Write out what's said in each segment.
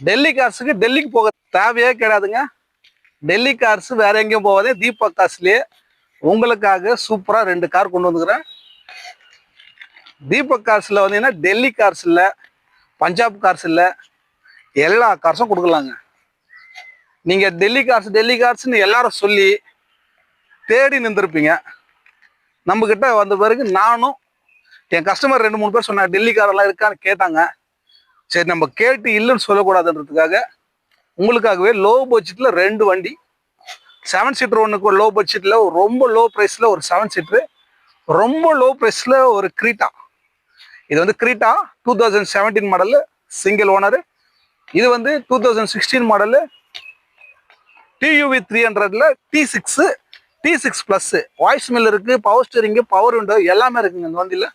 டெல்லி கார்ஸுக்கு டெல்லிக்கு போக தேவையே கிடையாதுங்க. டெல்லி கார்ஸ் வேற எங்கேயும் போகாதே, தீபக் கார்ஸ்லயே உங்களுக்காக சூப்பரா 2 கார் கொண்டு வந்துக்கிறேன். தீபக் கார்ஸ்ல வந்தீங்கன்னா டெல்லி கார்ஸ் இல்ல, பஞ்சாப் கார்ஸ் இல்ல, எல்லா கார்ஸும் கொடுக்கலாங்க. நீங்க டெல்லி கார்ஸ்ன்னு எல்லாரும் சொல்லி தேடி நின்றுருப்பீங்க. நம்ம கிட்ட வந்த பிறகு நானும் என் கஸ்டமர் 2-3 பேர் சொன்னாங்க டெல்லி காரெல்லாம் இருக்கான்னு கேட்டாங்க. சரி, நம்ம கேட்டு இல்லைன்னு சொல்லக்கூடாதுன்றதுக்காக உங்களுக்காகவே லோ பட்ஜெட்ல 2 வண்டி, 7 சீட்டர் ஒன்றுக்கு லோ பட்ஜெட்ல ரொம்ப லோ ப்ரைஸ்ல ஒரு 7 சீட்டரு, ரொம்ப லோ ப்ரைஸ்ல ஒரு கிரீட்டா. இது வந்து கிரீட்டா 2017 மாடல் சிங்கிள் ஓனர். இது வந்து 2016 மாடல் டியூவி 300ல T6 பிளஸ் வாய்ஸ் மில் இருக்கு, பவர் ஸ்டீரிங், பவர் விண்டோ எல்லாமே இருக்குங்க இந்த வண்டியில.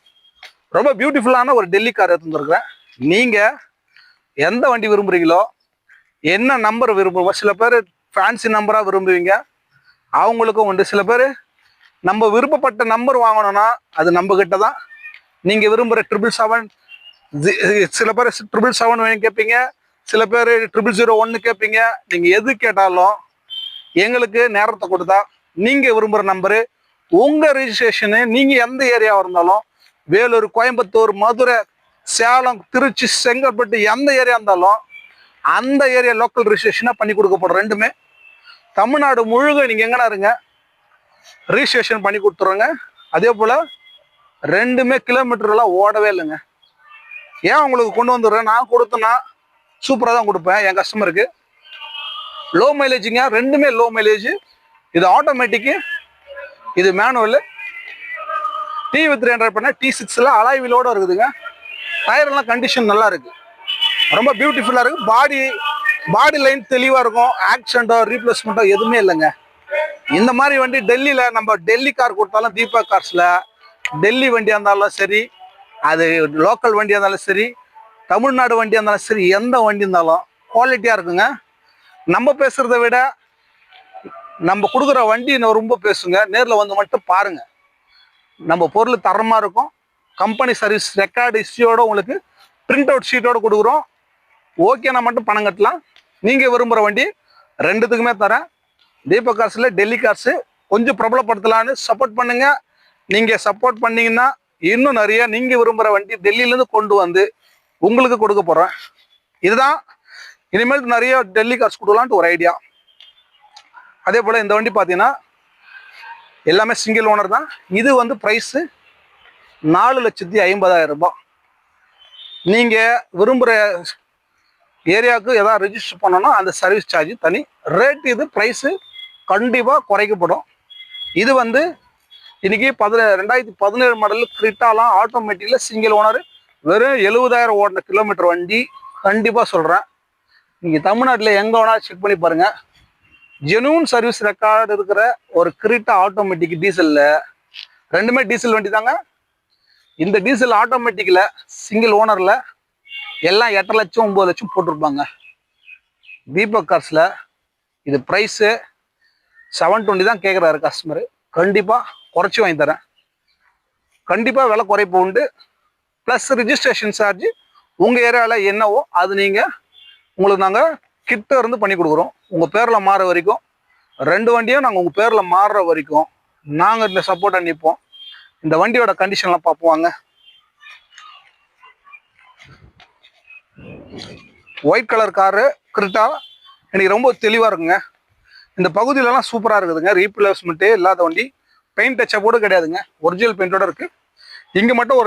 ரொம்ப பியூட்டிஃபுல்லான ஒரு டெல்லி கார் எடுத்துருக்கிறேன். நீங்க எந்த வண்டி விரும்புறீங்களோ, என்ன நம்பர் விரும்புவோம், சில பேர் ஃபேன்சி நம்பரா விரும்புவீங்க, அவங்களுக்கும் உண்டு. சில பேர் நம்ம விருப்பப்பட்ட நம்பர் வாங்கணும்னா அது நம்ம கிட்ட தான். நீங்க விரும்புற 777, சில பேர் 777 வேணும் கேட்பீங்க, சில பேர் 0001 கேட்பீங்க. நீங்க எது கேட்டாலும் எங்களுக்கு நேரத்தை கொடுத்தா நீங்க விரும்புற நம்பரு, உங்க ரிஜிஸ்ட்ரேஷனு, நீங்க எந்த ஏரியாவா இருந்தாலும், வேலூர், கோயம்புத்தூர், மதுரை, சேலம், திருச்சி, செங்கல்பட்டு எந்த ஏரியா இருந்தாலும் அந்த ஏரியா லோக்கல் ரிஜிஸ்ட்ரேஷனா பண்ணி கொடுக்கப்படும். ரெண்டுமே தமிழ்நாடு முழுக்க நீங்க எங்கனா இருங்க, ரிஜிஸ்ட்ரேஷன் பண்ணி கொடுத்துருங்க. அதே போல ரெண்டுமே கிலோமீட்டர்லாம் ஓடவே இல்லைங்க. ஏன் உங்களுக்கு கொண்டு வந்துடுறேன், நான் கொடுத்தேன்னா சூப்பராக தான் கொடுப்பேன் என் கஸ்டமருக்கு. லோ மைலேஜுங்க, ரெண்டுமே லோ மைலேஜ். இது ஆட்டோமேட்டிக்கு, இது மேனுவல். டிவி 300 பண்ண T6ல அலாய் வீலோட இருக்குதுங்க. டயர்லாம் கண்டிஷன் நல்லா இருக்கு, ரொம்ப பியூட்டிஃபுல்லா இருக்கு. பாடி லைன் தெளிவா இருக்கும். ஆக்சிடென்ட்டோ ரீப்ளேஸ்மெண்ட்டோ எதுவுமே இல்லைங்க. இந்த மாதிரி வண்டி டெல்லியில நம்ம டெல்லி கார் கொடுத்தாலும், தீபக் கார்ஸ்ல டெல்லி வண்டியா இருந்தாலும் சரி, அது லோக்கல் வண்டியா இருந்தாலும் சரி, தமிழ்நாடு வண்டியா இருந்தாலும் சரி, எந்த வண்டி இருந்தாலும் குவாலிட்டியா இருக்குங்க. நம்ம பேசுறதை விட நம்ம கொடுக்குற வண்டி ரொம்ப பேசுங்க. நேரில் வந்து மட்டும் பாருங்க, நம்ம பொருள் தரமா இருக்கும். கம்பெனி சர்வீஸ் ரெக்கார்டு ஹிஸ்டரியோட உங்களுக்கு பிரிண்ட் அவுட் ஷீட்டோட கொடுக்குறோம். ஓகேனா மட்டும் பணம் கட்டலாம். நீங்க விரும்புற வண்டி ரெண்டுத்துக்குமே தரேன். தீபக் கார்ஸ்ல டெல்லி கார்ஸ் கொஞ்சம் பிரபலப்படுத்தலான்னு சப்போர்ட் பண்ணுங்க. நீங்க சப்போர்ட் பண்ணீங்கன்னா இன்னும் நிறைய நீங்க விரும்புற வண்டி டெல்லியிலேருந்து கொண்டு வந்து உங்களுக்கு கொடுக்க போறேன். இதுதான் இனிமேல் நிறைய டெல்லி கார்ஸ் கொடுக்கலான்ட்டு ஒரு ஐடியா. அதே போல இந்த வண்டி பார்த்தீங்கன்னா எல்லாமே சிங்கிள் ஓனர் தான். இது வந்து ப்ரைஸு 4,50,000 ரூபாய். நீங்க விரும்புகிற ஏரியாவுக்கு எதாவது ரெஜிஸ்டர் பண்ணணும், அந்த சர்வீஸ் சார்ஜ் தனி ரேட். இது ப்ரைஸு கண்டிப்பாக குறைக்கப்படும். இது வந்து இன்னைக்கு 2017 மாடல் கிரிட்டாலாம் ஆட்டோமேட்டிக்கில் சிங்கிள் ஓனர், வெறும் 70,000 ஓடின கிலோமீட்டர் வண்டி. கண்டிப்பாக சொல்கிறேன், நீங்கள் தமிழ்நாட்டில் எங்கே வேணாலும் செக் பண்ணி பாருங்கள். ஜெனூன் சர்வீஸ் ரெக்கார்டு இருக்கிற ஒரு கிரிட்டா ஆட்டோமேட்டிக் டீசலில், ரெண்டுமே டீசல் வண்டி தாங்க. இந்த டீசல் ஆட்டோமேட்டிக்கில் சிங்கிள் ஓனரில் எல்லாம் 8 லட்சம் 9 லட்சம் போட்டிருப்பாங்க. தீபக் கார்ஸில் இது ப்ரைஸு 720 தான் கேட்குறாரு கஸ்டமரு. கண்டிப்பாக குறைச்சி வாங்கி தரேன். கண்டிப்பாக விலை குறைப்பு உண்டு. ப்ளஸ் ரிஜிஸ்ட்ரேஷன் சார்ஜ் உங்கள் ஏரியாவில் என்னவோ அது உங்களுக்கு நாங்கள் கிட்ட இருந்து பண்ணி கொடுக்குறோம். உங்கள் பேரில் மாற வரைக்கும், 2 வண்டியும் நாங்கள் உங்கள் பேரில் மாறுற வரைக்கும் நாங்கள் இந்த சப்போர்ட்டை நிற்போம். இந்த வண்டியோட கண்டிஷன்லாம் பார்ப்போம் வாங்க. ஒயிட் கலர் காரு கிரிட்டா எனக்கு ரொம்ப தெளிவாக இருக்குங்க. இந்த பகுதியிலலாம் சூப்பராக இருக்குதுங்க. ரீப்ளேஸ்மெண்ட்டே இல்லாத வண்டி, பெயிண்ட் டச்சப் கூட கிடையாதுங்க, ஒரிஜினல் பெயிண்டோட இருக்குது. இங்கே மட்டும்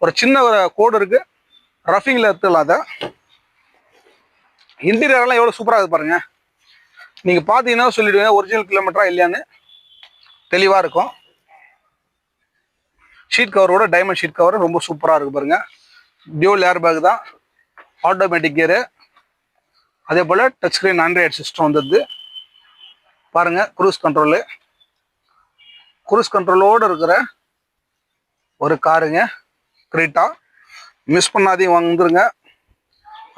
ஒரு சின்ன கோடு இருக்குது, ரஃபிங்கில் எடுத்துலாத. இன்டீரியர்லாம் எவ்வளோ சூப்பராக இருக்குது பாருங்க. நீங்கள் பார்த்தீங்கன்னா சொல்லிவிடுவீங்க ஒரிஜினல் கிலோமீட்டரா இல்லையான்னு. தெளிவாக இருக்கும். ஷீட் கவரோட டைமண்ட் ஷீட் கவர் ரொம்ப சூப்பராக இருக்குது பாருங்க. டியூல் ஏர் பேக் தான், ஆட்டோமேட்டிக் கியரு. அதே போல் டச் ஸ்க்ரீன் ஆண்ட்ராய்டு சிஸ்டம் வந்தது பாருங்க. க்ரூஸ் கண்ட்ரோலோடு இருக்கிற ஒரு காருங்க கிரிட்டா. மிஸ் பண்ணாதையும் வந்துருங்க,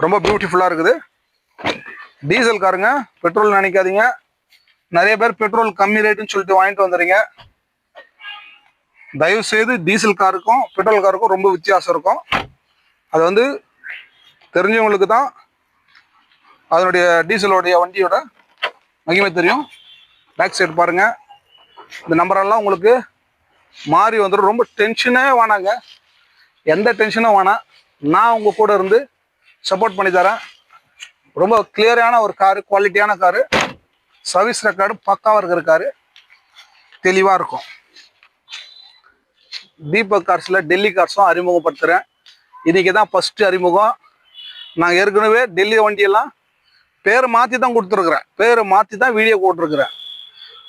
ரொம்ப பியூட்டிஃபுல்லாக இருக்குது. டீசல் காருங்க, பெட்ரோல் நினைக்காதீங்க. நிறைய பேர் பெட்ரோல் கம்மி ரேட்டுன்னு சொல்லிட்டு வாங்கிட்டு வந்துடுறீங்க. தயவு செய்து டீசல் காருக்கும் பெட்ரோல் காருக்கும் ரொம்ப வித்தியாசம் இருக்கும். அது வந்து தெரிஞ்சவங்களுக்கு தான் அதனுடைய டீசலோடைய வண்டியோட மகிமை தெரியும். பேக் சைடு பாருங்க, இந்த நம்பரெல்லாம் உங்களுக்கு மாறி வந்துடும். ரொம்ப டென்ஷனே வேணாங்க, எந்த டென்ஷனும் வேணாம். நான் உங்கள் கூட இருந்து சப்போர்ட் பண்ணி தரேன். ரொம்ப கிளியரான ஒரு காரு, குவாலிட்டியான காரு, சர்வீஸ் ரெக்கார்டு பக்காவாக இருக்கிற காரு, தெளிவாக இருக்கும். தீபக் கார்ஸில் டெல்லி கார்ஸும் அறிமுகப்படுத்துகிறேன். இன்றைக்கி தான் ஃபஸ்ட்டு அறிமுகம். நான் ஏற்கனவே டெல்லி வண்டியெல்லாம் பேர் மாற்றி தான் கொடுத்துருக்குறேன், பேர் மாற்றி தான் வீடியோ போட்டிருக்கிறேன்.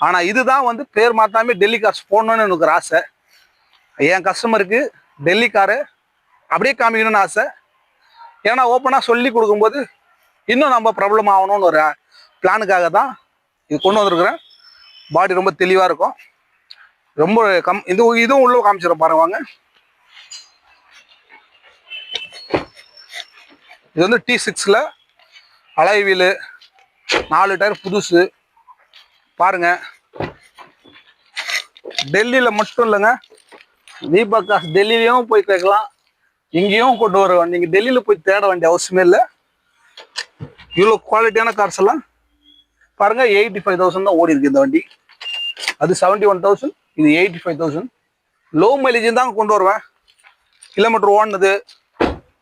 ஆனால் இதுதான் வந்து பேர் மாற்றாமே டெல்லி கார்ஸ் போடணுன்னு எனக்கு ஒரு ஆசை. என் கஸ்டமருக்கு டெல்லி காரு அப்படியே காமிக்கணும்னு ஆசை. ஏன்னா ஓப்பனாக சொல்லி கொடுக்கும்போது இன்னும் நம்ம ப்ராப்ளம் ஆகணும்னு ஒரு பிளானுக்காக தான் இது கொண்டு வந்திருக்கிறேன். பாடி ரொம்ப தெளிவாக இருக்கும். ரொம்ப இதுவும் உள்ள காமிச்சிட பாருங்க வாங்க. இது வந்து T6ல அலாய் வீலு, 4 டயர் புதுசு பாருங்க. டெல்லியில் மட்டும் இல்லைங்க, தீபக் கார்ஸ் டெல்லியிலையும் போய் கேட்கலாம், இங்கேயும் கொண்டு வருவேன். நீங்கள் டெல்லியில் போய் தேட வேண்டிய அவசியமே இல்லை. இவ்வளோ குவாலிட்டியான கார்ஸ் எல்லாம் பாருங்க. 85,000 தான் ஓடி இருக்கு இந்த வண்டி. அது 71,000, இது 85,000. லோ மைலேஜ் தான் கொண்டு வருவேன். கிலோமீட்டர் ஓடுனது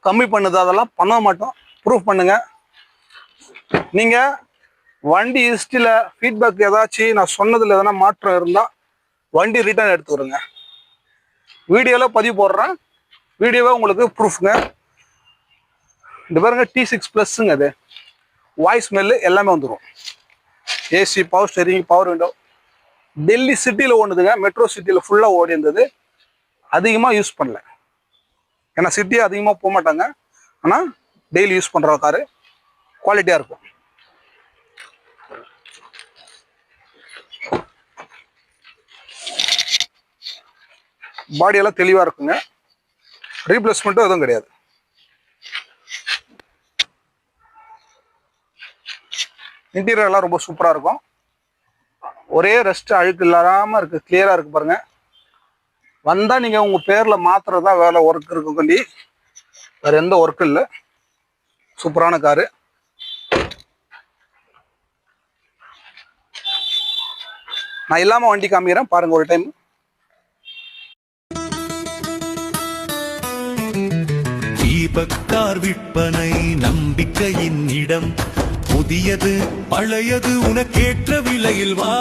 கம்மி பண்ணுது அதெல்லாம் பண்ண மாட்டோம். ப்ரூஃப் பண்ணுங்க. நீங்கள் வண்டி ஹிஸ்ட்ரியில் ஃபீட்பேக் ஏதாச்சும் நான் சொன்னதில் எதனா மாற்றம் இருந்தால் வண்டி ரிட்டர்ன் எடுத்துக்கிறேங்க. வீடியோவில் பதிவு போடுறேன், வீடியோவே உங்களுக்கு ப்ரூஃப்ங்க. இந்த பாருங்க T6+ங்க. அது வாய்ஸ் மெல்லு எல்லாமே வந்துடும். AC, power steering, power window. Delhi சிட்டியில் ஓடுதுங்க, மெட்ரோ சிட்டியில் ஃபுல்லாக ஓடி இருந்தது. அதிகமாக யூஸ் பண்ணல, ஏன்னா சிட்டியே அதிகமாக போக மாட்டாங்க. ஆனால் டெய்லி யூஸ் பண்ணுற காரு குவாலிட்டியாக இருக்கும். பாடியெல்லாம் தெளிவாக இருக்குங்க, ரீப்ளேஸ்மெண்ட்டும் எதுவும் கிடையாது. இன்டீரியர் எல்லாம் ரொம்ப சூப்பராக இருக்கும். ஒரே ரெஸ்ட் அழுக்கு இல்லாமல் இருக்குது, கிளியராக இருக்குது பாருங்க. வந்தால் நீங்கள் உங்கள் பேரில் மாத்திரதான் வேலை, ஒர்க் இருக்கும் கண்டி, வேறு எந்த ஒர்க்கும் இல்லை. சூப்பரான காரு. நான் இல்லாமல் வண்டி காமிக்கிறேன் பாருங்க ஒரு டைம். தீபக் கார் விற்பனை நம்பிக்கையின் இடம். புதியது பழையது உனக்கேற்ற விலையில் வா.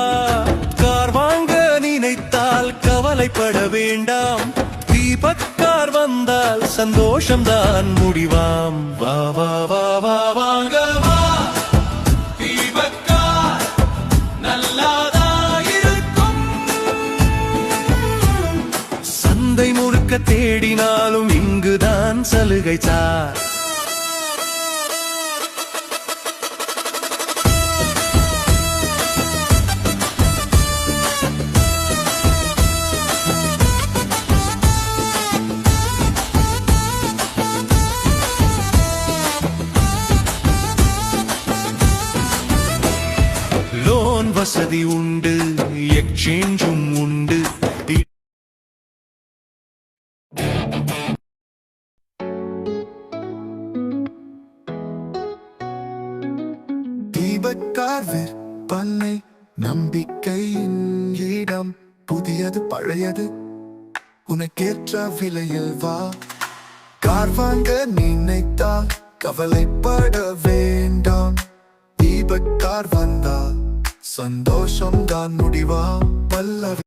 கார் வாங்க நினைத்தால் கவலைப்பட வேண்டாம். தீபக் கார் வந்தால் சந்தோஷம்தான் முடிவாம். வா வா வா வா வாங்க வா. தீபக் கார் நல்லாதா இருக்கும். சந்தை முழுக்க தேடினாலும் இங்குதான் சலுகை சார். வசதி உண்டு, எக்ஸ்சேஞ்சும் உண்டு. தீபக் கார் விற்பனை நம்பிக்கையின் இடம். புதியது பழையது உனக்கேற்ற விலையில் வா. கார் வாங்க நினைத்தால் கவலைப்பட வேண்டாம். தீபக் கார் வந்தால் சந்தோஷம் தான் முடிவா. பல்லவி